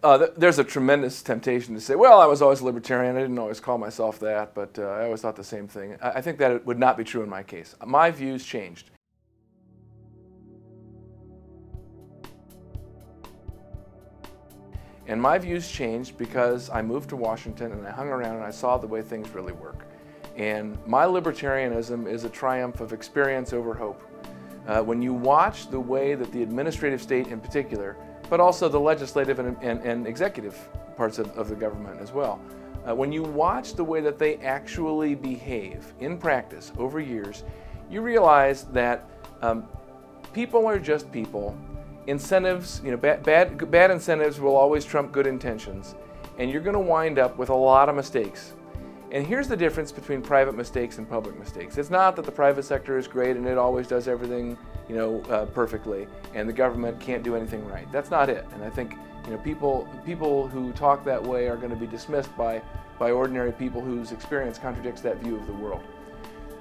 There's a tremendous temptation to say, well, I was always a libertarian. I didn't always call myself that, but I always thought the same thing. I think that it would not be true in my case. My views changed. And my views changed because I moved to Washington and I hung around and I saw the way things really work. And my libertarianism is a triumph of experience over hope. When you watch the way that the administrative state in particular, but also the legislative and executive parts of the government as well, when you watch the way that they actually behave in practice over years, you realize that people are just people. Incentives, bad incentives will always trump good intentions, and you're going to wind up with a lot of mistakes. And here's the difference between private mistakes and public mistakes. It's not that the private sector is great and it always does everything, perfectly, and the government can't do anything right. That's not it. And I think, people who talk that way are going to be dismissed by ordinary people whose experience contradicts that view of the world.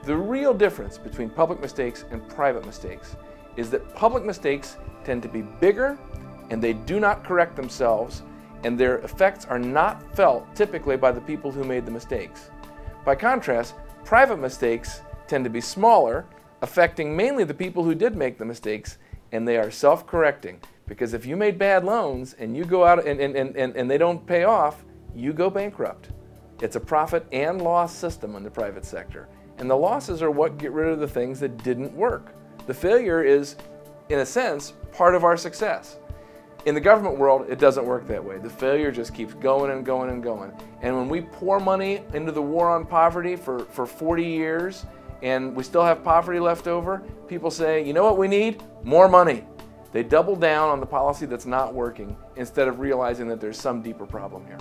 The real difference between public mistakes and private mistakes is that public mistakes tend to be bigger and they do not correct themselves, and their effects are not felt typically by the people who made the mistakes. By contrast, private mistakes tend to be smaller, affecting mainly the people who did make the mistakes, and they are self-correcting. Because if you made bad loans and you go out and they don't pay off, you go bankrupt. It's a profit and loss system in the private sector. And the losses are what get rid of the things that didn't work. The failure is, in a sense, part of our success. In the government world, it doesn't work that way. The failure just keeps going and going and going. And when we pour money into the war on poverty for 40 years and we still have poverty left over, people say, you know what we need? More money. They double down on the policy that's not working instead of realizing that there's some deeper problem here.